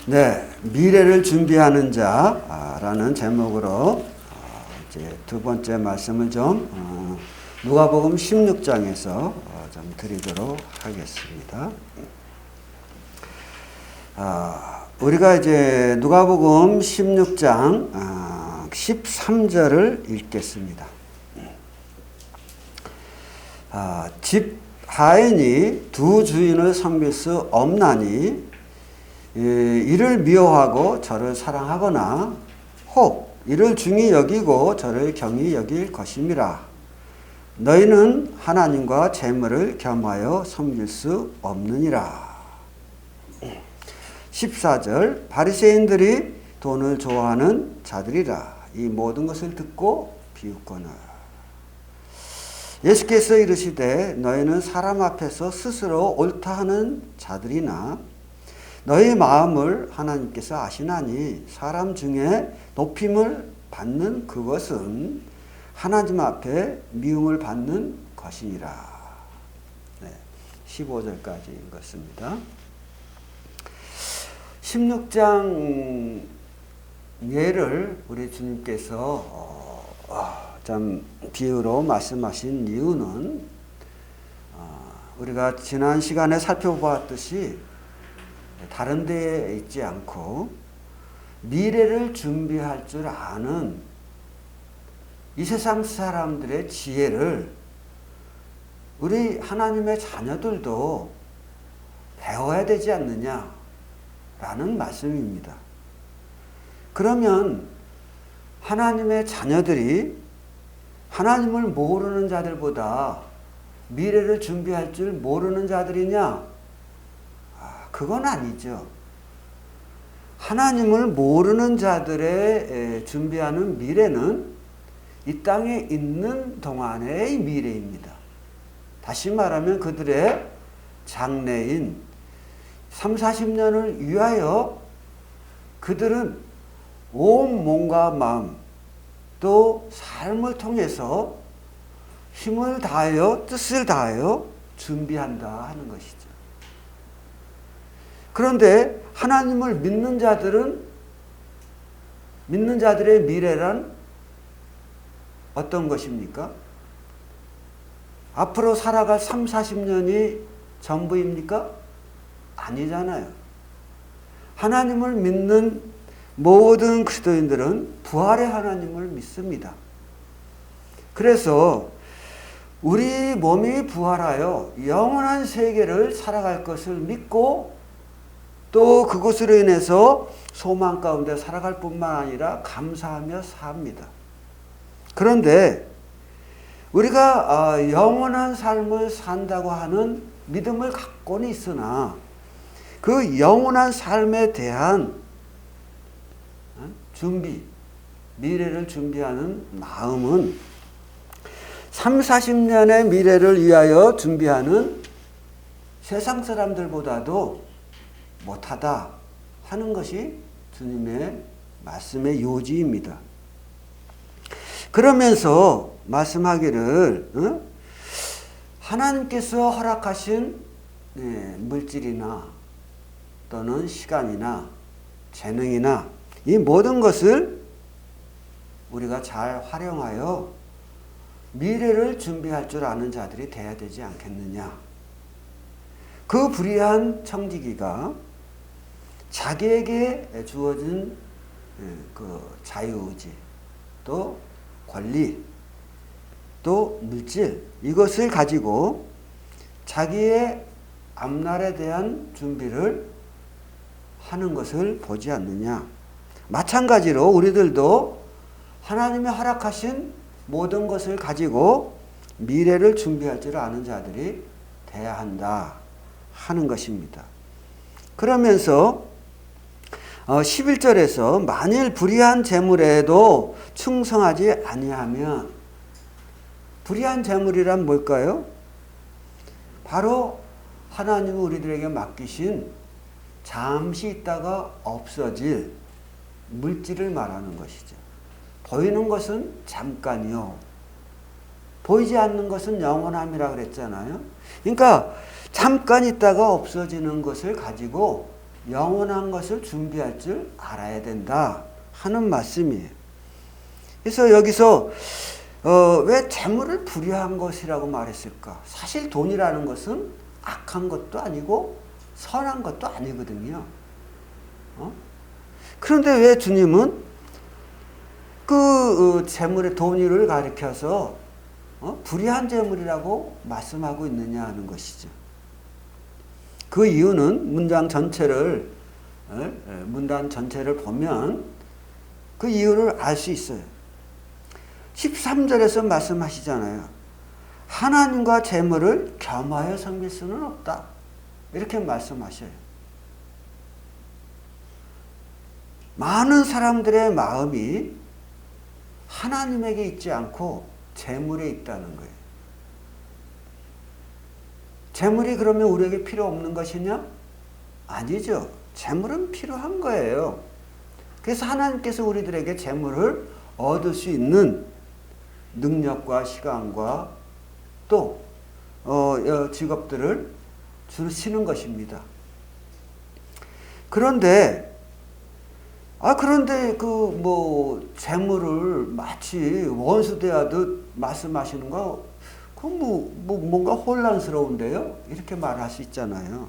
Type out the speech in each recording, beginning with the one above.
네, 미래를 준비하는 자라는 제목으로 이제 두 번째 말씀을 좀 누가복음 16장에서 좀 드리도록 하겠습니다. 우리가 이제 누가복음 16장 13절을 읽겠습니다. 집 하인이 두 주인을 섬길 수 없나니 이를 미워하고 저를 사랑하거나 혹 이를 중히 여기고 저를 경히 여길 것임이라. 너희는 하나님과 재물을 겸하여 섬길 수 없느니라. 14절 바리새인들이 돈을 좋아하는 자들이라. 이 모든 것을 듣고 비웃거늘. 예수께서 이르시되 너희는 사람 앞에서 스스로 옳다 하는 자들이나 너희 마음을 하나님께서 아시나니 사람 중에 높임을 받는 그것은 하나님 앞에 미움을 받는 것이니라. 네, 15절까지 읽었습니다. 16장 예를 우리 주님께서 참 비유로 말씀하신 이유는 우리가 지난 시간에 살펴보았듯이 다른 데에 있지 않고 미래를 준비할 줄 아는 이 세상 사람들의 지혜를 우리 하나님의 자녀들도 배워야 되지 않느냐라는 말씀입니다. 그러면 하나님의 자녀들이 하나님을 모르는 자들보다 미래를 준비할 줄 모르는 자들이냐? 그건 아니죠. 하나님을 모르는 자들의 준비하는 미래는 이 땅에 있는 동안의 미래입니다. 다시 말하면 그들의 장래인 30-40년을 위하여 그들은 온 몸과 마음 또 삶을 통해서 힘을 다하여 뜻을 다하여 준비한다 하는 것이죠. 그런데 하나님을 믿는 자들은 믿는 자들의 미래란 어떤 것입니까? 앞으로 살아갈 30-40년이 전부입니까? 아니잖아요. 하나님을 믿는 모든 그리스도인들은 부활의 하나님을 믿습니다. 그래서 우리 몸이 부활하여 영원한 세계를 살아갈 것을 믿고 또 그것으로 인해서 소망 가운데 살아갈 뿐만 아니라 감사하며 삽니다. 그런데 우리가 영원한 삶을 산다고 하는 믿음을 갖고는 있으나 그 영원한 삶에 대한 준비, 미래를 준비하는 마음은 30-40년의 미래를 위하여 준비하는 세상 사람들보다도 못하다 하는 것이 주님의 말씀의 요지입니다. 그러면서 말씀하기를 하나님께서 허락하신 물질이나 또는 시간이나 재능이나 이 모든 것을 우리가 잘 활용하여 미래를 준비할 줄 아는 자들이 돼야 되지 않겠느냐. 그 불의한 청지기가 자기에게 주어진 그 자유의지, 또 권리, 또 물질, 이것을 가지고 자기의 앞날에 대한 준비를 하는 것을 보지 않느냐. 마찬가지로 우리들도 하나님이 허락하신 모든 것을 가지고 미래를 준비할 줄 아는 자들이 돼야 한다 하는 것입니다. 그러면서 11절에서 만일 불의한 재물에도 충성하지 아니하면, 불의한 재물이란 뭘까요? 바로 하나님이 우리들에게 맡기신 잠시 있다가 없어질 물질을 말하는 것이죠. 보이는 것은 잠깐이요, 보이지 않는 것은 영원함이라 그랬잖아요. 그러니까 잠깐 있다가 없어지는 것을 가지고 영원한 것을 준비할 줄 알아야 된다 하는 말씀이에요. 그래서 여기서 왜 재물을 불의한 것이라고 말했을까? 사실 돈이라는 것은 악한 것도 아니고 선한 것도 아니거든요. 그런데 왜 주님은 그 재물의 돈을 가리켜서 불의한 재물이라고 말씀하고 있느냐 하는 것이죠. 그 이유는 문장 전체를 보면 그 이유를 알 수 있어요. 13절에서 말씀하시잖아요. 하나님과 재물을 겸하여 섬길 수는 없다. 이렇게 말씀하셔요. 많은 사람들의 마음이 하나님에게 있지 않고 재물에 있다는 거예요. 재물이 그러면 우리에게 필요 없는 것이냐? 아니죠. 재물은 필요한 거예요. 그래서 하나님께서 우리들에게 재물을 얻을 수 있는 능력과 시간과 또 직업들을 주시는 것입니다. 그런데 재물을 마치 원수 대하듯 말씀하시는 거, 뭔가 혼란스러운데요? 이렇게 말할 수 있잖아요.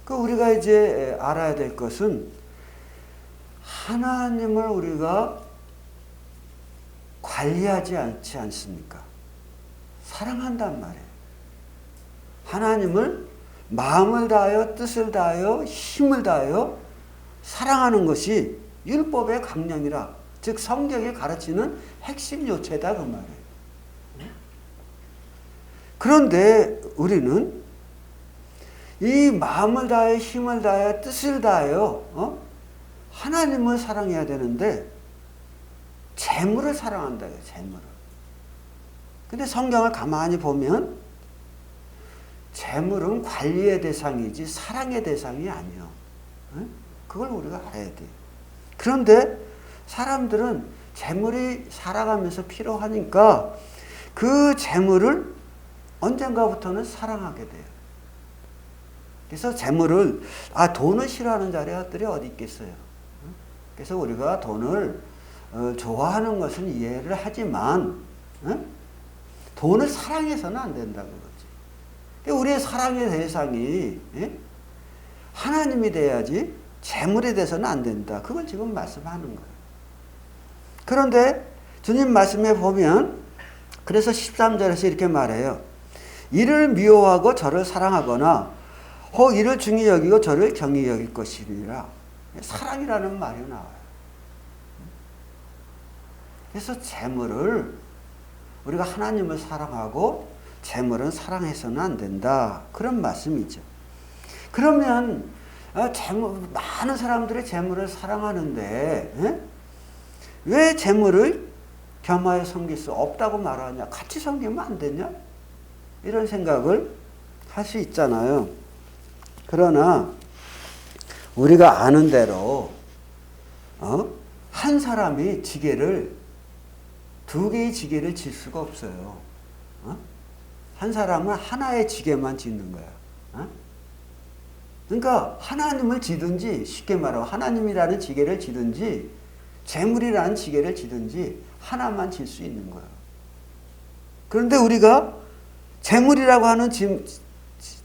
우리가 이제 알아야 될 것은 하나님을 우리가 관리하지 않지 않습니까? 사랑한단 말이에요. 하나님을 마음을 다하여 뜻을 다하여 힘을 다하여 사랑하는 것이 율법의 강령이라, 즉 성경이 가르치는 핵심 요체다 그 말이에요. 그런데 우리는 이 마음을 다하여 힘을 다하여 뜻을 다하여 하나님을 사랑해야 되는데 재물을 사랑한다. 재물을. 근데 성경을 가만히 보면 재물은 관리의 대상이지 사랑의 대상이 아니에요. 그걸 우리가 알아야 돼요. 그런데 사람들은 재물이 살아가면서 필요하니까 그 재물을 언젠가부터는 사랑하게 돼요. 그래서 재물을, 돈을 싫어하는 자들이 어디 있겠어요. 그래서 우리가 돈을 좋아하는 것은 이해를 하지만 돈을 사랑해서는 안 된다는 거지. 우리의 사랑의 대상이 하나님이 돼야지 재물이 돼서는 안 된다. 그걸 지금 말씀하는 거예요. 그런데 주님 말씀에 보면 그래서 13절에서 이렇게 말해요. 이를 미워하고 저를 사랑하거나 혹 이를 중히 여기고 저를 경히 여길 것이니라. 사랑이라는 말이 나와요. 그래서 재물을 우리가 하나님을 사랑하고 재물은 사랑해서는 안 된다. 그런 말씀이죠. 그러면 많은 사람들이 재물을 사랑하는데 왜 재물을 겸하여 섬길 수 없다고 말하냐? 같이 섬기면 안 되냐? 이런 생각을 할 수 있잖아요. 그러나 우리가 아는 대로 한 사람이 두 개의 지게를 질 수가 없어요. 한 사람은 하나의 지게만 짓는 거야. 그러니까 하나님을 지든지, 쉽게 말하면 하나님이라는 지게를 지든지 재물이라는 지게를 지든지 하나만 질 수 있는 거예요. 그런데 우리가 재물이라고 하는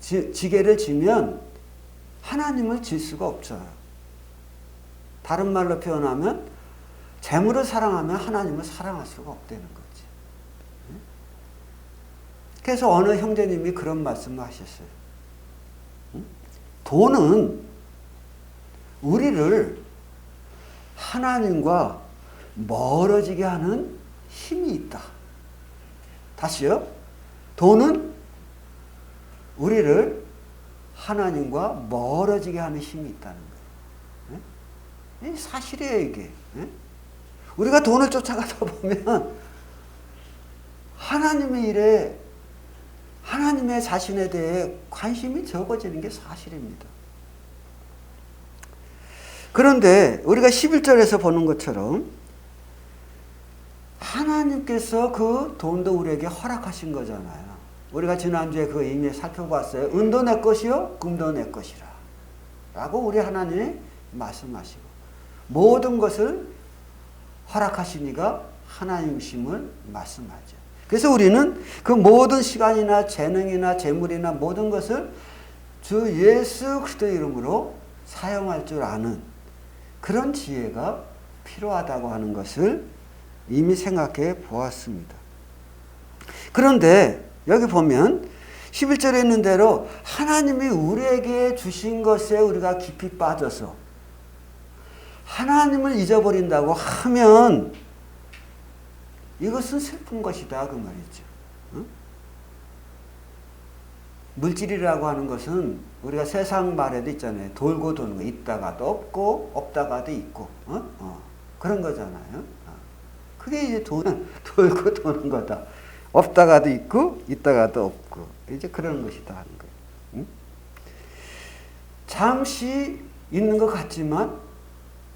지게를 지면 하나님을 질 수가 없어요. 다른 말로 표현하면 재물을 사랑하면 하나님을 사랑할 수가 없다는 거지. 그래서 어느 형제님이 그런 말씀을 하셨어요. 돈은 우리를 하나님과 멀어지게 하는 힘이 있다. 다시요. 돈은 우리를 하나님과 멀어지게 하는 힘이 있다는 거예요. 사실이에요, 이게. 우리가 돈을 쫓아가다 보면 하나님의 일에, 하나님의 자신에 대해 관심이 적어지는 게 사실입니다. 그런데 우리가 11절에서 보는 것처럼 하나님께서 그 돈도 우리에게 허락하신 거잖아요. 우리가 지난주에 그거 이미 살펴봤어요. 은도 내 것이요, 금도 내 것이라. 라고 우리 하나님이 말씀하시고 모든 것을 허락하시니가 하나님이심을 말씀하죠. 그래서 우리는 그 모든 시간이나 재능이나 재물이나 모든 것을 주 예수 그리스도의 이름으로 사용할 줄 아는 그런 지혜가 필요하다고 하는 것을 이미 생각해 보았습니다. 그런데 여기 보면 11절에 있는 대로 하나님이 우리에게 주신 것에 우리가 깊이 빠져서 하나님을 잊어버린다고 하면 이것은 슬픈 것이다 그 말이죠. 응? 물질이라고 하는 것은 우리가 세상 말에도 있잖아요. 돌고 도는 거. 있다가도 없고 없다가도 있고 그런 거잖아요. 그게 이제 돌고 도는 거다. 없다가도 있고 있다가도 없고 이제 그런 것이다 하는 거예요. 응? 잠시 있는 것 같지만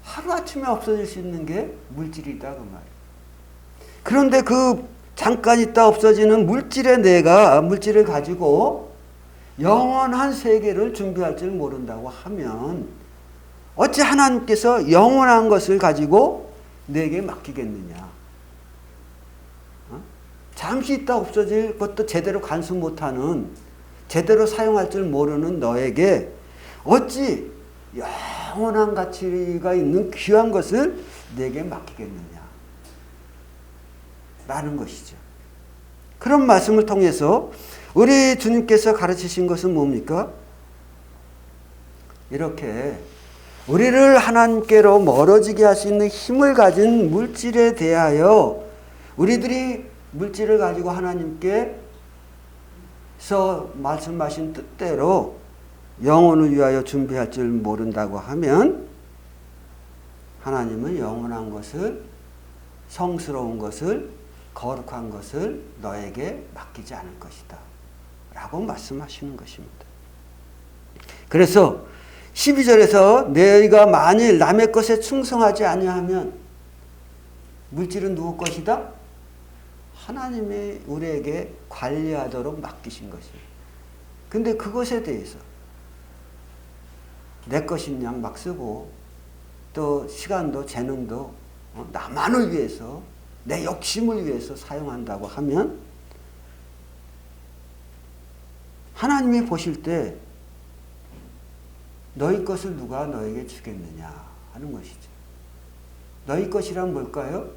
하루아침에 없어질 수 있는 게 물질이다 그 말이에요. 그런데 그 잠깐 있다 없어지는 물질을 가지고 영원한 세계를 준비할 줄 모른다고 하면 어찌 하나님께서 영원한 것을 가지고 내게 맡기겠느냐. 잠시 있다 없어질 것도 제대로 간수 못하는 제대로 사용할 줄 모르는 너에게 어찌 영원한 가치가 있는 귀한 것을 내게 맡기겠느냐 라는 것이죠. 그런 말씀을 통해서 우리 주님께서 가르치신 것은 뭡니까? 이렇게 우리를 하나님께로 멀어지게 할 수 있는 힘을 가진 물질에 대하여 우리들이 물질을 가지고 하나님께서 말씀하신 뜻대로 영혼을 위하여 준비할 줄 모른다고 하면 하나님은 영원한 것을 성스러운 것을 거룩한 것을 너에게 맡기지 않을 것이다 라고 말씀하시는 것입니다. 그래서 12절에서 너희가 만일 남의 것에 충성하지 아니하면 물질은 누구 것이다? 하나님이 우리에게 관리하도록 맡기신 것이에요. 근데 그것에 대해서 내 것인 양 막 쓰고 또 시간도 재능도 나만을 위해서 내 욕심을 위해서 사용한다고 하면 하나님이 보실 때 너희 것을 누가 너에게 주겠느냐 하는 것이죠. 너희 것이란 뭘까요?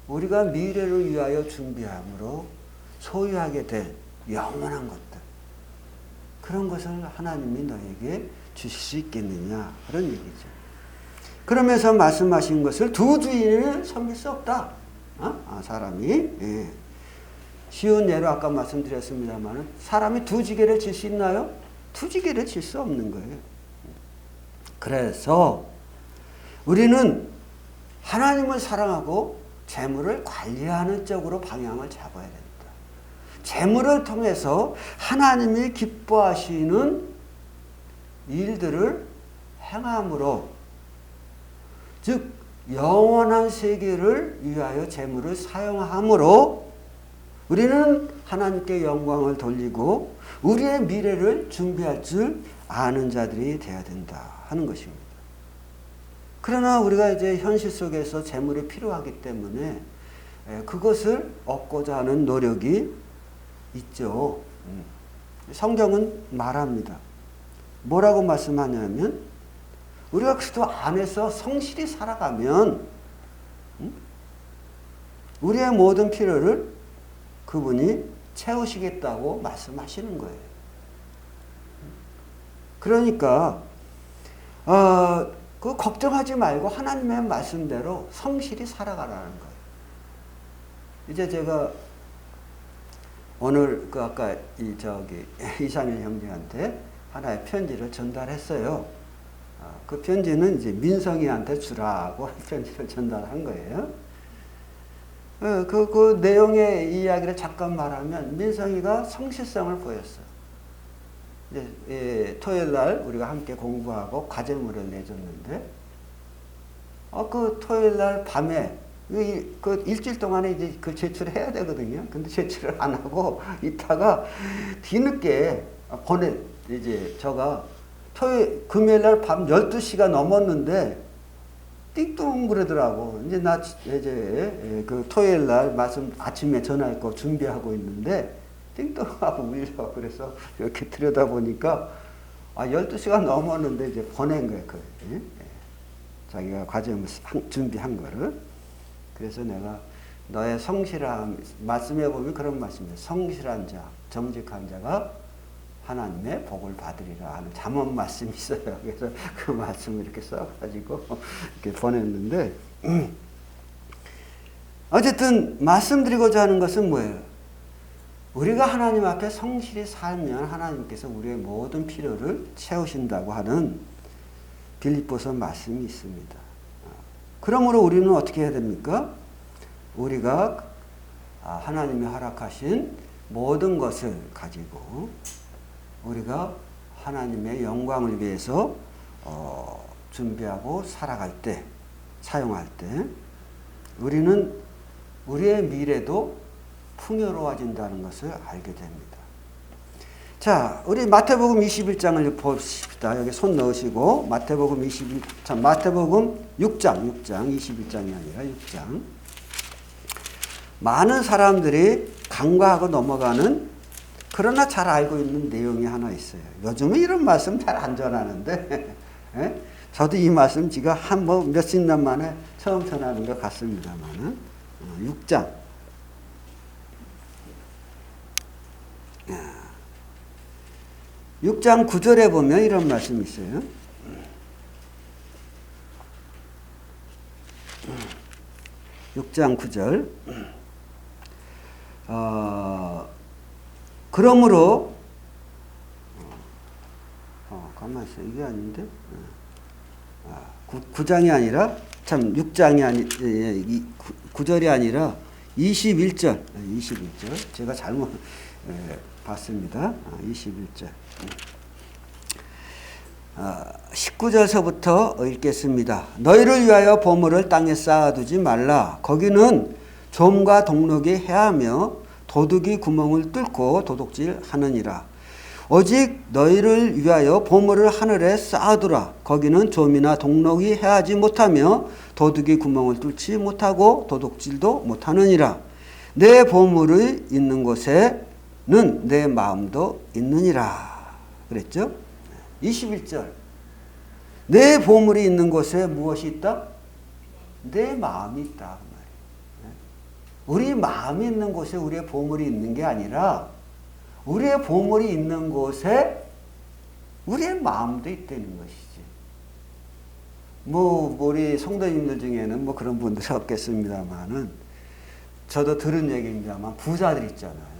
우리가 미래를 위하여 준비함으로 소유하게 될 영원한 것들. 그런 것을 하나님이 너에게 주실 수 있겠느냐 그런 얘기죠. 그러면서 말씀하신 것을 두 주인을 섬길 수 없다. 사람이. 예. 쉬운 예로 아까 말씀드렸습니다만 사람이 두 지게를 질 수 있나요? 두 지게를 질 수 없는 거예요. 그래서 우리는 하나님을 사랑하고 재물을 관리하는 쪽으로 방향을 잡아야 됩니다. 재물을 통해서 하나님이 기뻐하시는 일들을 행함으로 즉 영원한 세계를 위하여 재물을 사용함으로 우리는 하나님께 영광을 돌리고 우리의 미래를 준비할 줄 아는 자들이 되어야 된다 하는 것입니다. 그러나 우리가 이제 현실 속에서 재물이 필요하기 때문에 그것을 얻고자 하는 노력이 있죠. 성경은 말합니다. 뭐라고 말씀하냐면 우리가 그리스도 안에서 성실히 살아가면 우리의 모든 필요를 그분이 채우시겠다고 말씀하시는 거예요. 그러니까 그 걱정하지 말고 하나님의 말씀대로 성실히 살아가라는 거예요. 이제 제가 오늘 그 아까 이상일 형제한테 하나의 편지를 전달했어요. 그 편지는 이제 민성이한테 주라고 편지를 전달한 거예요. 그 내용의 이야기를 잠깐 말하면 민성이가 성실성을 보였어요. 이제 토요일 날 우리가 함께 공부하고 과제물을 내줬는데, 그 토요일 날 밤에 그 일주일 동안에 이제 그 제출해야 되거든요. 근데 제출을 안 하고 있다가 뒤늦게 이제 저가 금요일 날 밤 12시가 넘었는데 띵동 그러더라고. 이제 나 이제 그 토요일 날 말씀 아침에 전화할 거 준비하고 있는데 띵동하고 울려. 그래서 이렇게 들여다보니까 12시가 넘었는데 이제 보낸 거야. 자기가 과정을 준비한 거를. 그래서 내가 너의 성실함, 말씀해 보면 그런 말씀이에요. 성실한 자, 정직한 자가 하나님의 복을 받으리라 하는 잠언 말씀이 있어요. 그래서 그 말씀을 이렇게 써가지고 이렇게 보냈는데, 어쨌든 말씀드리고자 하는 것은 뭐예요? 우리가 하나님 앞에 성실히 살면 하나님께서 우리의 모든 필요를 채우신다고 하는 빌립보서 말씀이 있습니다. 그러므로 우리는 어떻게 해야 됩니까? 우리가 하나님이 허락하신 모든 것을 가지고 우리가 하나님의 영광을 위해서 준비하고 살아갈 때, 사용할 때 우리는 우리의 미래도 풍요로워진다는 것을 알게 됩니다. 자, 우리 마태복음 21장을 봅시다. 여기 손 넣으시고 마태복음 6장 21장이 아니라 6장. 많은 사람들이 간과하고 넘어가는, 그러나 잘 알고 있는 내용이 하나 있어요. 요즘은 이런 말씀 잘 안 전하는데 저도 이 말씀 지금 몇십 년 만에 처음 전하는 것 같습니다만은 6장 6장 9절에 보면 이런 말씀이 있어요. 6장 9절. 그러므로 가만히 있어. 이게 아닌데 9장이 아니라 6장이 9절이 아니라 21절 제가 잘못 봤습니다. 21절 19절서부터 읽겠습니다. 너희를 위하여 보물을 땅에 쌓아두지 말라. 거기는 좀과 동록이 해하며 도둑이 구멍을 뚫고 도둑질하느니라. 오직 너희를 위하여 보물을 하늘에 쌓아두라. 거기는 좀이나 동록이 해하지 못하며 도둑이 구멍을 뚫지 못하고 도둑질도 못하느니라. 내 보물이 있는 곳에는 내 마음도 있느니라. 그랬죠? 21절. 내 보물이 있는 곳에 무엇이 있다? 내 마음이 있다. 우리 마음이 있는 곳에 우리의 보물이 있는 게 아니라 우리의 보물이 있는 곳에 우리의 마음도 있다는 것이지. 우리 성도님들 중에는 그런 분들이 없겠습니다만은, 저도 들은 얘기입니다만, 부자들 있잖아요.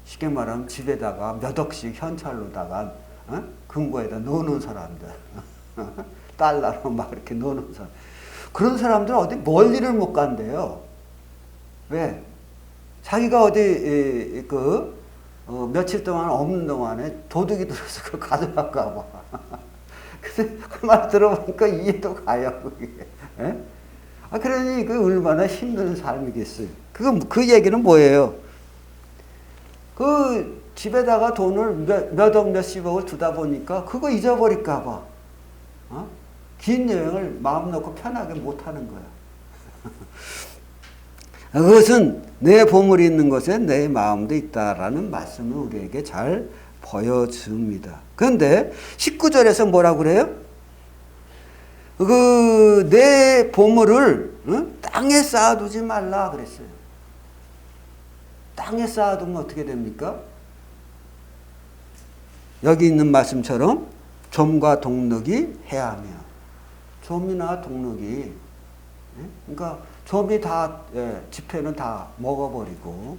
쉽게 말하면 집에다가 몇 억씩 현찰로다가, 금고에다 넣어놓은 사람들. 달러로 막 이렇게 넣어놓은 사람. 그런 사람들은 어디 멀리를 못 간대요. 왜? 자기가 어디, 며칠 동안 없는 동안에 도둑이 들어서 그걸 가져갈까 봐. 그래서 그 말 들어보니까 이해도 가요, 그게. 예? 그러니 그 얼마나 힘든 삶이겠어요. 그 얘기는 뭐예요? 그 집에다가 돈을 몇 억, 몇십억을 두다 보니까 그거 잊어버릴까 봐. 긴 여행을 마음 놓고 편하게 못 하는 거야. 그것은 내 보물이 있는 곳에 내 마음도 있다라는 말씀을 우리에게 잘 보여줍니다. 그런데 19절에서 뭐라고 그래요? 내 보물을 땅에 쌓아두지 말라 그랬어요. 땅에 쌓아두면 어떻게 됩니까? 여기 있는 말씀처럼 좀과 동록이 해하며, 좀이나 동록이, 그러니까 좀이 다, 지폐는 다 먹어버리고,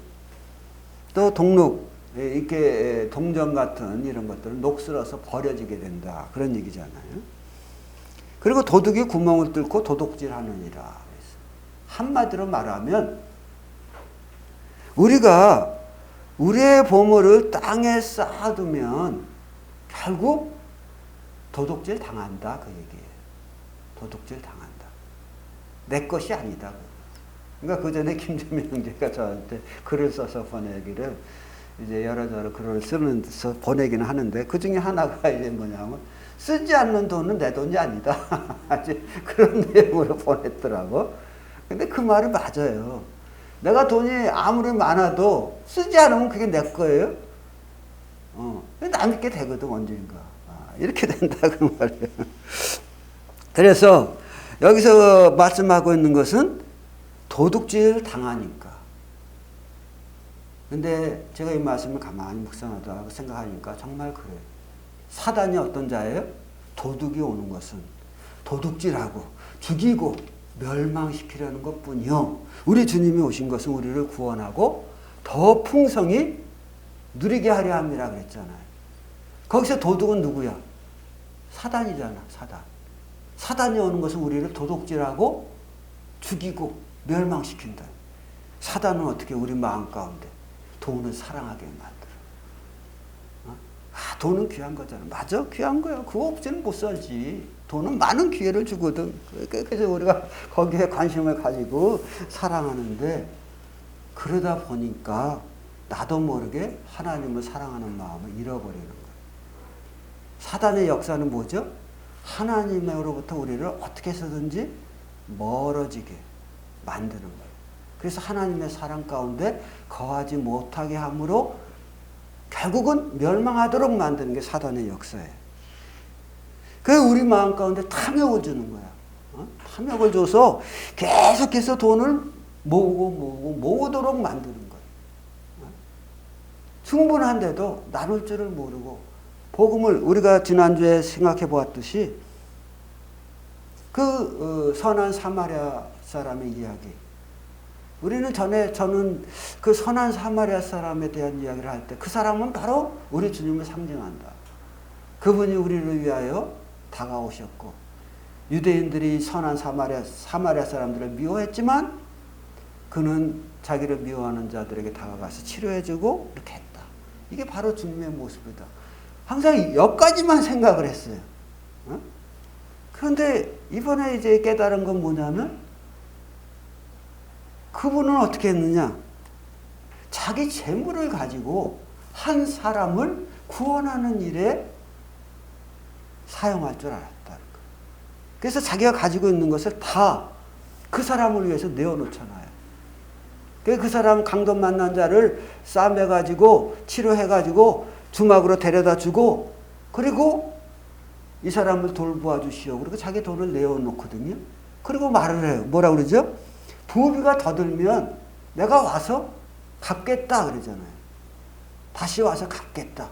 또 동록, 이렇게 동전 같은 이런 것들은 녹슬어서 버려지게 된다. 그런 얘기잖아요. 그리고 도둑이 구멍을 뚫고 도둑질 하느니라. 한마디로 말하면, 우리가 우리의 보물을 땅에 쌓아두면 결국 도둑질 당한다. 그 얘기예요. 도둑질 당한다. 내 것이 아니다. 그러니까 그 전에 김재민 형제가 저한테 글을 써서 보내기를, 이제 여러저러 글을 쓰면서 보내기는 하는데 그 중에 하나가 이제 뭐냐면 쓰지 않는 돈은 내 돈이 아니다. 그런 내용으로 보냈더라고. 근데 그 말이 맞아요. 내가 돈이 아무리 많아도 쓰지 않으면 그게 내 거예요. 남게 되거든, 언젠가. 이렇게 된다, 그 말이에요. 그래서 여기서 말씀하고 있는 것은 도둑질 당하니까. 근데 제가 이 말씀을 가만히 묵상하다 생각하니까 정말 그래요. 사단이 어떤 자예요? 도둑이 오는 것은 도둑질하고 죽이고 멸망시키려는 것뿐이요. 우리 주님이 오신 것은 우리를 구원하고 더 풍성히 누리게 하려 함이라 그랬잖아요. 거기서 도둑은 누구야? 사단이잖아, 사단. 사단이 오는 것은 우리를 도둑질하고 죽이고 멸망시킨다. 사단은 어떻게 우리 마음 가운데 돈을 사랑하게 만들어. 돈은 귀한 거잖아. 맞아, 귀한 거야. 그거 없이는 못 살지. 돈은 많은 기회를 주거든. 그래서 우리가 거기에 관심을 가지고 사랑하는데, 그러다 보니까 나도 모르게 하나님을 사랑하는 마음을 잃어버리는 거예요. 사단의 역사는 뭐죠? 하나님으로부터 우리를 어떻게 해서든지 멀어지게 만드는 거예요. 그래서 하나님의 사랑 가운데 거하지 못하게 함으로 결국은 멸망하도록 만드는 게 사단의 역사예요. 그래서 우리 마음 가운데 탐욕을 주는 거야. 탐욕을 줘서 계속해서 돈을 모으도록 만드는 거예요. 충분한데도 나눌 줄을 모르고, 복음을 우리가 지난주에 생각해 보았듯이 그 선한 사마리아 사람의 이야기, 저는 그 선한 사마리아 사람에 대한 이야기를 할 때 그 사람은 바로 우리 주님을 상징한다. 그분이 우리를 위하여 다가오셨고, 유대인들이 선한 사마리아 사람들을 미워했지만 그는 자기를 미워하는 자들에게 다가가서 치료해주고 이렇게 했다. 이게 바로 주님의 모습이다. 항상 여기까지만 생각을 했어요. 그런데 이번에 이제 깨달은 건 뭐냐면, 그분은 어떻게 했느냐? 자기 재물을 가지고 한 사람을 구원하는 일에 사용할 줄 알았다는 거예요. 그래서 자기가 가지고 있는 것을 다 그 사람을 위해서 내어놓잖아요. 그 사람 강도 만난 자를 싸매가지고 치료해가지고 주막으로 데려다 주고, 그리고 이 사람을 돌보아 주시오. 그리고 자기 돈을 내어놓거든요. 그리고 말을 해요. 뭐라 그러죠? 부비가 더 들면 내가 와서 갚겠다 그러잖아요. 다시 와서 갚겠다.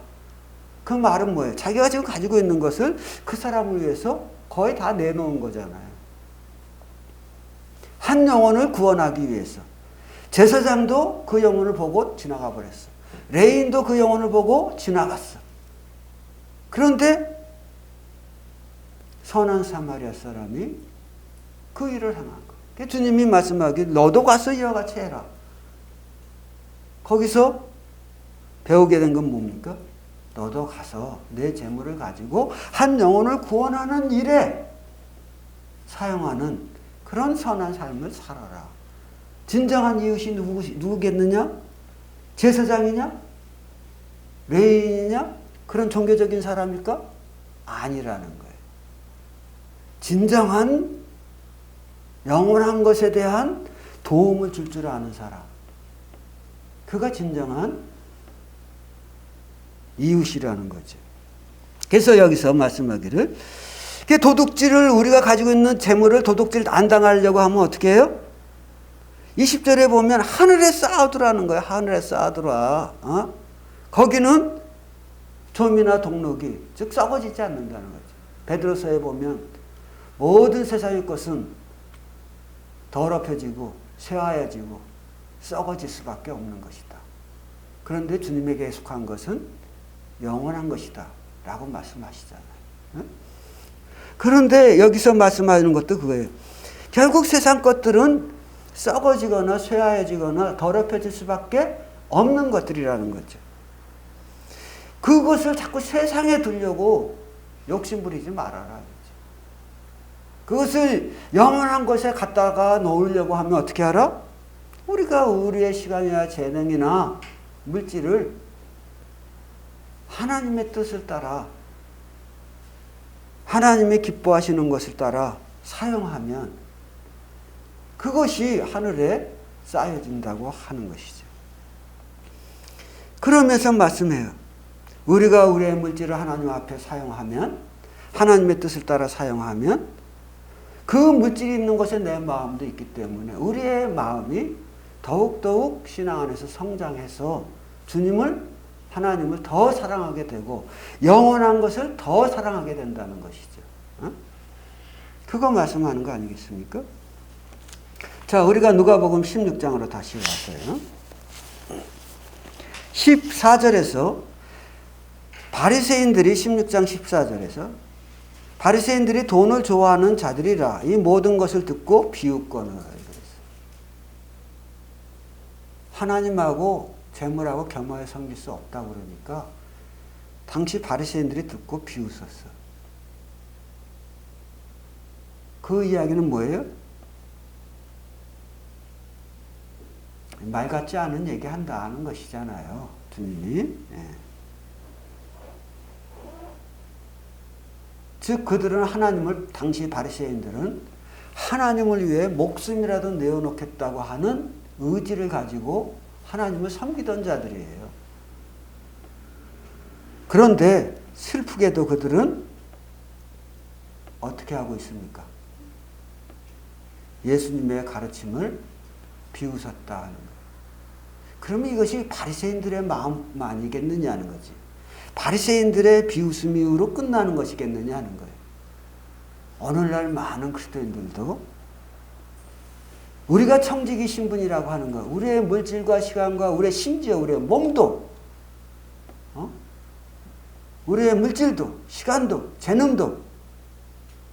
그 말은 뭐예요? 자기가 지금 가지고 있는 것을 그 사람을 위해서 거의 다 내놓은 거잖아요. 한 영혼을 구원하기 위해서. 제사장도 그 영혼을 보고 지나가 버렸어. 레인도 그 영혼을 보고 지나갔어. 그런데 선한 사마리아 사람이 그 일을 행한 거예요. 주님이 말씀하길 너도 가서 이와 같이 해라. 거기서 배우게 된 건 뭡니까? 너도 가서 내 재물을 가지고 한 영혼을 구원하는 일에 사용하는 그런 선한 삶을 살아라. 진정한 이웃이 누구겠느냐? 제사장이냐? 레인이냐? 그런 종교적인 사람일까? 아니라는 거예요. 진정한 영원한 것에 대한 도움을 줄 줄 아는 사람. 그가 진정한 이웃이라는 거죠. 그래서 여기서 말씀하기를, 도둑질을, 우리가 가지고 있는 재물을 도둑질 안 당하려고 하면 어떻게 해요? 20절에 보면 하늘에 쌓아두라는 거예요. 하늘에 쌓아두라. 거기는 좀이나 동록이, 즉 썩어지지 않는다는 거죠. 베드로서에 보면 모든 세상의 것은 더럽혀지고 쇠하여지고 썩어질 수밖에 없는 것이다. 그런데 주님에게 속한 것은 영원한 것이다 라고 말씀하시잖아요. 그런데 여기서 말씀하시는 것도 그거예요. 결국 세상 것들은 썩어지거나 쇠하여지거나 더럽혀질 수밖에 없는 것들이라는 거죠. 그것을 자꾸 세상에 두려고 욕심부리지 말아라. 그것을 영원한 것에 갖다가 놓으려고 하면 어떻게 하라? 우리가 우리의 시간이나 재능이나 물질을 하나님의 뜻을 따라 하나님의 기뻐하시는 것을 따라 사용하면 그것이 하늘에 쌓여진다고 하는 것이죠. 그러면서 말씀해요. 우리가 우리의 물질을 하나님 앞에 사용하면, 하나님의 뜻을 따라 사용하면 그 물질이 있는 곳에 내 마음도 있기 때문에 우리의 마음이 더욱더욱 신앙 안에서 성장해서 주님을, 하나님을 더 사랑하게 되고 영원한 것을 더 사랑하게 된다는 것이죠. 그거 말씀하는 거 아니겠습니까? 자, 우리가 누가복음 16장으로 다시 왔어요. 14절에서 바리새인들이 16장 14절에서 바리새인들이 돈을 좋아하는 자들이라 이 모든 것을 듣고 비웃거늘 그랬어요. 하나님하고 재물하고 겸하여 섬길 수 없다고 그러니까 당시 바리새인들이 듣고 비웃었어. 그 이야기는 뭐예요? 말 같지 않은 얘기 한다는 것이잖아요. 주님이. 예. 즉 그들은 하나님을, 당시 바리새인들은 하나님을 위해 목숨이라도 내어놓겠다고 하는 의지를 가지고 하나님을 섬기던 자들이에요. 그런데 슬프게도 그들은 어떻게 하고 있습니까? 예수님의 가르침을 비웃었다 하는 거예요. 그러면 이것이 바리새인들의 마음 아니겠느냐는 거지. 바리새인들의 비웃음으로 끝나는 것이겠느냐 하는 거예요. 오늘날 많은 그리스도인들도 우리가 청지기 신분이라고 하는 것, 우리의 물질과 시간과 우리의 심지어 우리의 몸도, 우리의 물질도, 시간도, 재능도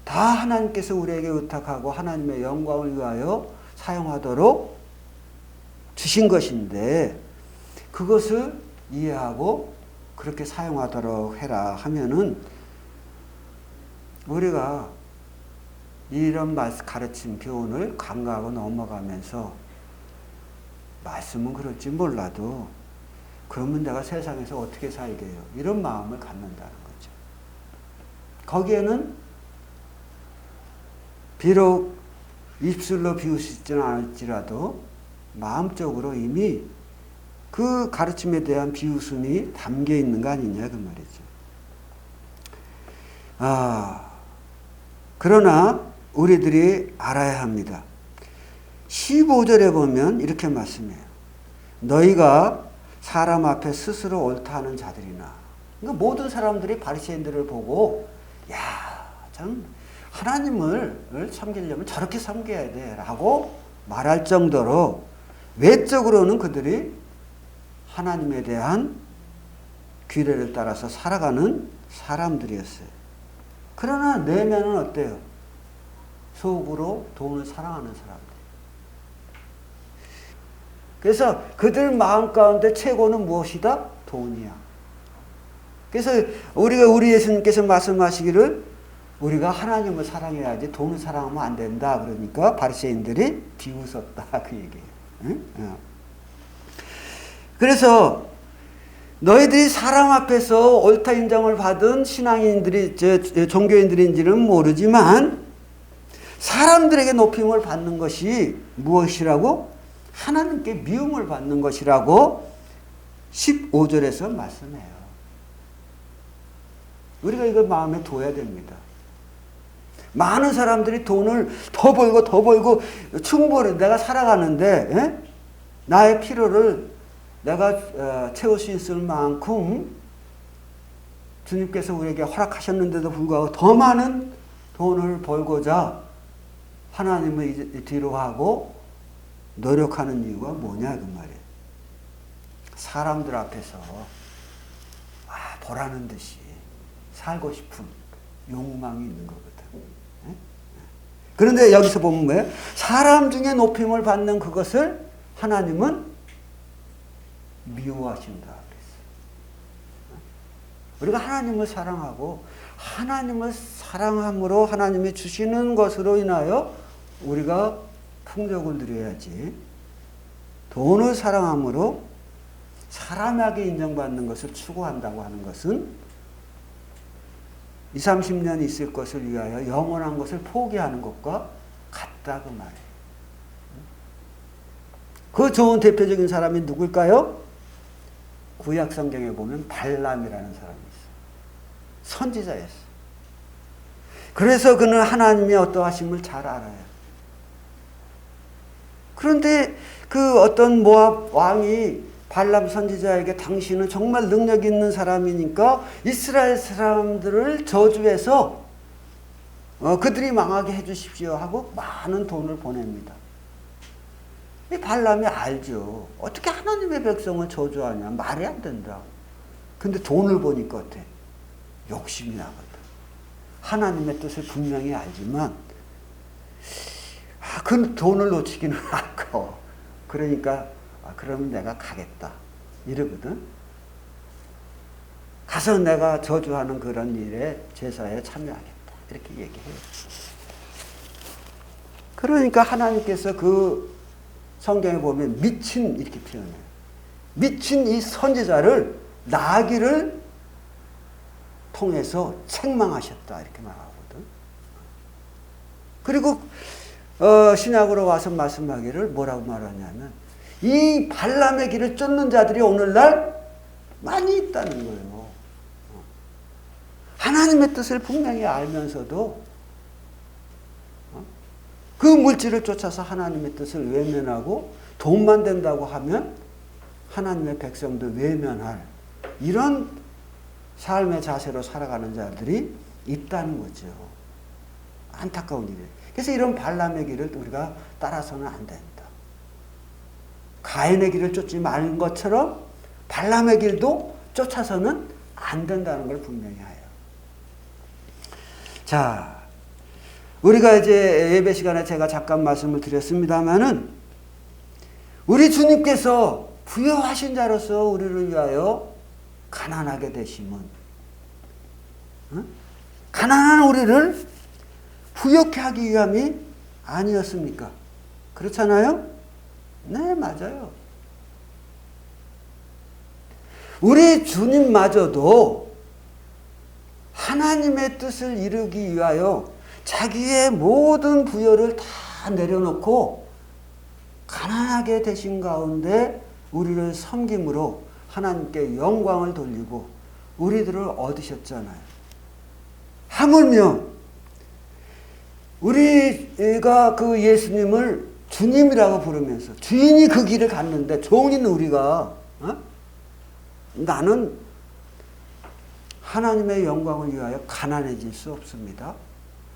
다 하나님께서 우리에게 의탁하고 하나님의 영광을 위하여 사용하도록 주신 것인데 그것을 이해하고 그렇게 사용하도록 해라 하면은 우리가 이런 가르침, 교훈을 간과하고 넘어가면서 말씀은 그럴지 몰라도 그러면 내가 세상에서 어떻게 살게요? 이런 마음을 갖는다는 거죠. 거기에는 비록 입술로 비웃지는 않을지라도 마음적으로 이미 그 가르침에 대한 비웃음이 담겨 있는 거 아니냐 그 말이죠. 그러나 우리들이 알아야 합니다. 15절에 보면 이렇게 말씀해요. 너희가 사람 앞에 스스로 옳다 하는 자들이나. 그러니까 모든 사람들이 바리새인들을 보고 야, 참 하나님을 섬기려면 저렇게 섬겨야 돼 라고 말할 정도로 외적으로는 그들이 하나님에 대한 규례를 따라서 살아가는 사람들이었어요. 그러나 내면은 어때요? 속으로 돈을 사랑하는 사람들. 그래서 그들 마음 가운데 최고는 무엇이다? 돈이야. 그래서 우리 예수님께서 말씀하시기를 우리가 하나님을 사랑해야지 돈을 사랑하면 안 된다. 그러니까 바리새인들이 비웃었다. 그 얘기예요. 응? 그래서 너희들이 사람 앞에서 옳다 인정을 받은 신앙인들이, 종교인들인지는 모르지만 사람들에게 높임을 받는 것이 무엇이라고? 하나님께 미움을 받는 것이라고 15절에서 말씀해요. 우리가 이걸 마음에 둬야 됩니다. 많은 사람들이 돈을 더 벌고 충분히 내가 살아가는데 나의 필요를 내가 채울 수 있을 만큼 주님께서 우리에게 허락하셨는데도 불구하고 더 많은 돈을 벌고자 하나님을 뒤로 하고 노력하는 이유가 뭐냐 그 말이에요. 사람들 앞에서 보라는 듯이 살고 싶은 욕망이 있는 거거든. 그런데 여기서 보면 뭐예요? 사람 중에 높임을 받는 그것을 하나님은 미워하신다 그랬어요. 우리가 하나님을 사랑하고 하나님을 사랑함으로 하나님이 주시는 것으로 인하여 우리가 풍족을 누려야지 돈을 사랑함으로 사람에게 인정받는 것을 추구한다고 하는 것은 20, 30년 있을 것을 위하여 영원한 것을 포기하는 것과 같다 그 말이에요. 그 좋은 대표적인 사람이 누굴까요? 구약 성경에 보면 발람이라는 사람이 있어요. 선지자였어요. 그래서 그는 하나님의 어떠하심을 잘 알아요. 그런데 그 어떤 모압 왕이 발람 선지자에게 당신은 정말 능력 있는 사람이니까 이스라엘 사람들을 저주해서 그들이 망하게 해주십시오 하고 많은 돈을 보냅니다. 이 발람이 알죠. 어떻게 하나님의 백성을 저주하냐. 말이 안 된다. 근데 돈을 보니까 어때? 욕심이 나거든. 하나님의 뜻을 분명히 알지만 그 돈을 놓치기는 않고 그러니까 그러면 내가 가겠다 이러거든. 가서 내가 저주하는 그런 일에 제사에 참여하겠다 이렇게 얘기해요. 그러니까 하나님께서 그 성경에 보면 미친 이렇게 표현해요. 미친 이 선지자를 나귀를 통해서 책망하셨다 이렇게 말하거든. 그리고 신약으로 와서 말씀하기를 뭐라고 말하냐면 이 발람의 길을 쫓는 자들이 오늘날 많이 있다는 거예요. 하나님의 뜻을 분명히 알면서도 그 물질을 쫓아서 하나님의 뜻을 외면하고 돈만 된다고 하면 하나님의 백성도 외면할 이런 삶의 자세로 살아가는 자들이 있다는 거죠. 안타까운 일이에요. 그래서 이런 발람의 길을 우리가 따라서는 안 된다. 가인의 길을 쫓지 말은 것처럼 발람의 길도 쫓아서는 안 된다는 걸 분명히 해요. 자, 우리가 이제 예배 시간에 제가 잠깐 말씀을 드렸습니다마는 우리 주님께서 부여하신 자로서 우리를 위하여 가난하게 되심은 가난한 우리를 부욕해 하기 위함이 아니었습니까? 그렇잖아요? 네, 맞아요. 우리 주님마저도 하나님의 뜻을 이루기 위하여 자기의 모든 부여를 다 내려놓고 가난하게 되신 가운데 우리를 섬김으로 하나님께 영광을 돌리고 우리들을 얻으셨잖아요. 하물며 우리가 그 예수님을 주님이라고 부르면서 주인이 그 길을 갔는데 종인 우리가 나는 하나님의 영광을 위하여 가난해질 수 없습니다.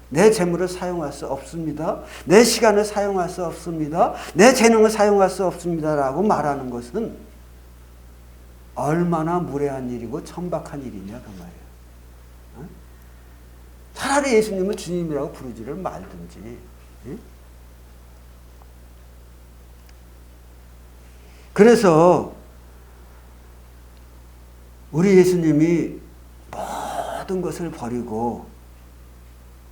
내 재물을 사용할 수 없습니다. 내 시간을 사용할 수 없습니다. 내 재능을 사용할 수 없습니다라고 말하는 것은 얼마나 무례한 일이고 천박한 일이냐 그 말이에요. 차라리 예수님을 주님이라고 부르지를 말든지. 그래서 우리 예수님이 모든 것을 버리고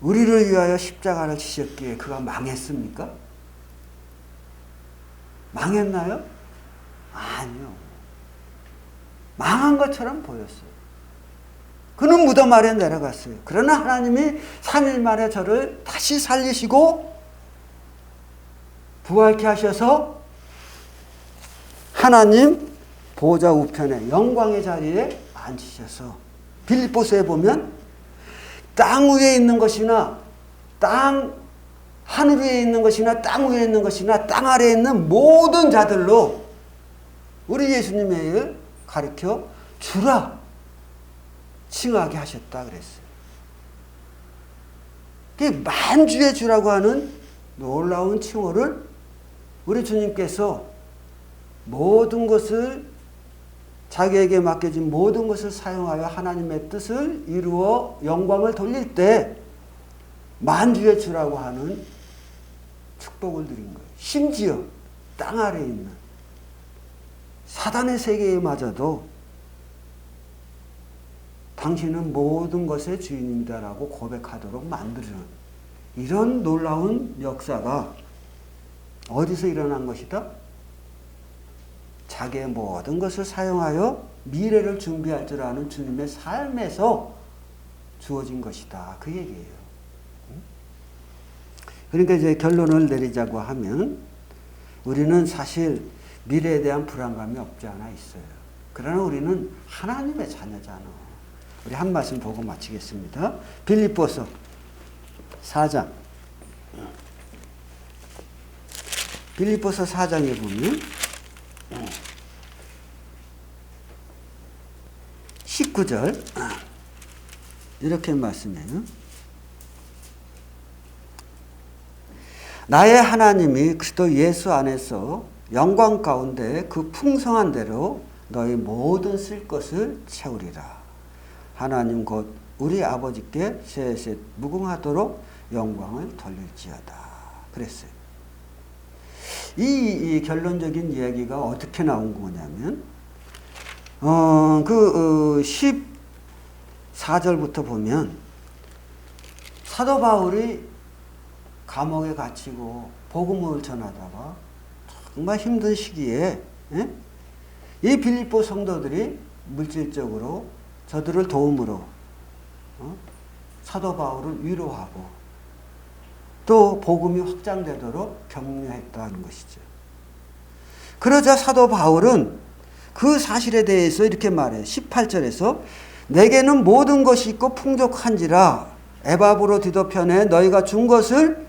우리를 위하여 십자가를 지셨기에 그가 망했습니까? 망했나요? 아니요. 망한 것처럼 보였어요. 그는 무덤 아래 내려갔어요. 그러나 하나님이 3일 만에 저를 다시 살리시고 부활케 하셔서 하나님 보좌 우편에 영광의 자리에 앉히셔서 빌립보서에 보면 땅 위에 있는 것이나 하늘 위에 있는 것이나 땅 위에 있는 것이나 땅 아래에 있는 모든 자들로 우리 예수님의 일 가르쳐 주라 칭하게 하셨다 그랬어요. 그게 만주의 주라고 하는 놀라운 칭호를 우리 주님께서 모든 것을 자기에게 맡겨진 모든 것을 사용하여 하나님의 뜻을 이루어 영광을 돌릴 때 만주의 주라고 하는 축복을 드린 거예요. 심지어 땅 아래에 있는 사단의 세계에마저도 당신은 모든 것의 주인입니다라고 고백하도록 만드는 이런 놀라운 역사가 어디서 일어난 것이다? 자기의 모든 것을 사용하여 미래를 준비할 줄 아는 주님의 삶에서 주어진 것이다. 그 얘기예요. 그러니까 이제 결론을 내리자고 하면 우리는 사실 미래에 대한 불안감이 없지 않아 있어요. 그러나 우리는 하나님의 자녀잖아. 우리 한 말씀 보고 마치겠습니다. 빌립보서 4장. 빌립보서 4장에 보면 19절 이렇게 말씀해요. 나의 하나님이 그리스도 예수 안에서 영광 가운데 그 풍성한 대로 너희 모든 쓸 것을 채우리라. 하나님 곧 우리 아버지께 셋셋 무궁하도록 영광을 돌릴지어다. 그랬어요. 이 결론적인 이야기가 어떻게 나온 거냐면 14절부터 보면 사도 바울이 감옥에 갇히고 복음을 전하다가 정말 힘든 시기에 이 빌립보 성도들이 물질적으로 저들을 도움으로 사도 바울을 위로하고 또 복음이 확장되도록 격려했다는 것이죠. 그러자 사도 바울은 그 사실에 대해서 이렇게 말해요. 18절에서 내게는 모든 것이 있고 풍족한지라 에바브로 디도편에 너희가 준 것을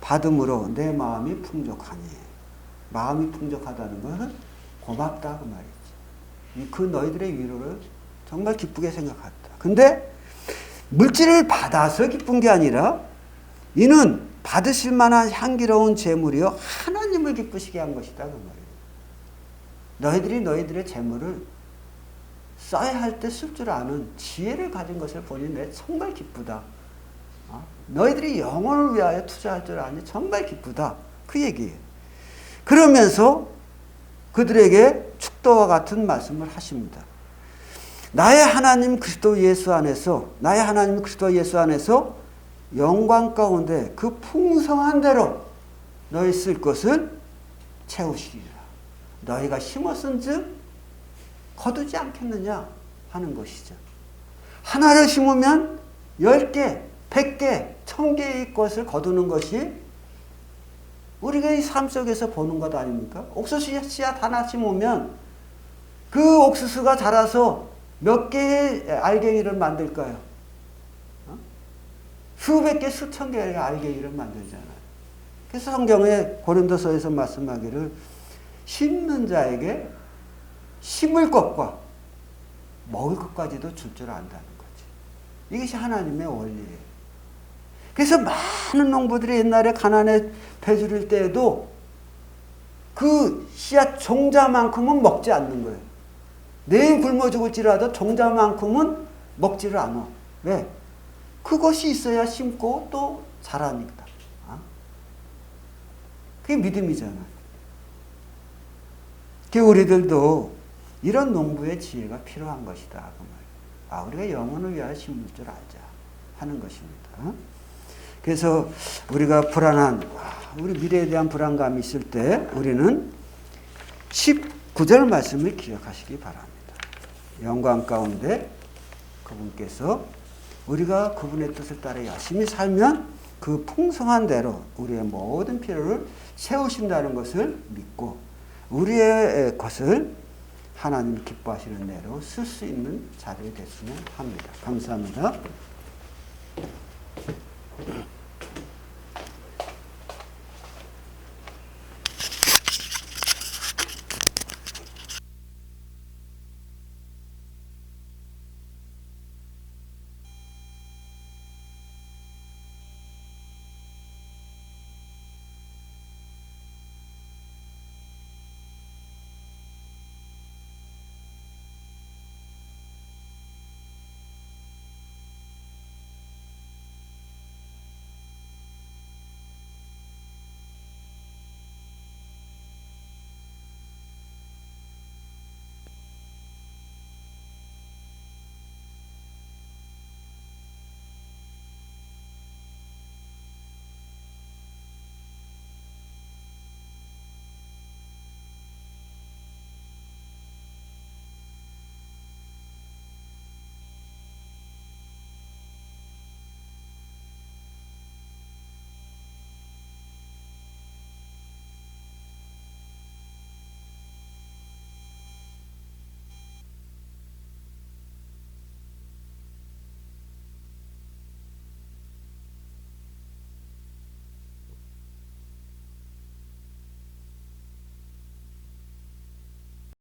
받음으로 내 마음이 풍족하니. 마음이 풍족하다는 것은 고맙다 그 말이지. 그 너희들의 위로를 정말 기쁘게 생각했다. 근데 물질을 받아서 기쁜 게 아니라 이는 받으실 만한 향기로운 재물이요 하나님을 기쁘시게 한 것이다 그 말이에요. 너희들이 너희들의 재물을 써야 할 때 쓸 줄 아는 지혜를 가진 것을 보니 내 정말 기쁘다. 너희들이 영혼을 위하여 투자할 줄 아니 정말 기쁘다. 그 얘기예요. 그러면서 그들에게 축도와 같은 말씀을 하십니다. 나의 하나님 그리스도 예수 안에서 영광 가운데 그 풍성한 대로 너희 쓸 것을 채우시리라. 너희가 심었은 즉 거두지 않겠느냐 하는 것이죠. 하나를 심으면 10개, 100개, 1000개의 것을 거두는 것이 우리가 이 삶 속에서 보는 것 아닙니까? 옥수수 씨앗 하나 심으면 그 옥수수가 자라서 몇 개의 알갱이를 만들까요? 수백 개, 수천 개의 알갱이를 만들잖아요. 그래서 성경에 고린도서에서 말씀하기를 심는 자에게 심을 것과 먹을 것까지도 줄 줄 안다는 거지. 이것이 하나님의 원리예요. 그래서 많은 농부들이 옛날에 가난에 배줄일 때에도 그 씨앗 종자만큼은 먹지 않는 거예요. 내일 굶어 죽을지라도 종자만큼은 먹지를 않아. 왜? 그것이 있어야 심고 또 자라니까. 그게 믿음이잖아. 우리들도 이런 농부의 지혜가 필요한 것이다. 그 말이에요. 우리가 영혼을 위하여 심을 줄 알자 하는 것입니다. 그래서 우리가 우리 미래에 대한 불안감이 있을 때 우리는 19절 말씀을 기억하시기 바랍니다. 영광 가운데 그분께서 우리가 그분의 뜻을 따라 열심히 살면 그 풍성한 대로 우리의 모든 필요를 채우신다는 것을 믿고 우리의 것을 하나님 기뻐하시는 대로 쓸 수 있는 자리가 됐으면 합니다. 감사합니다.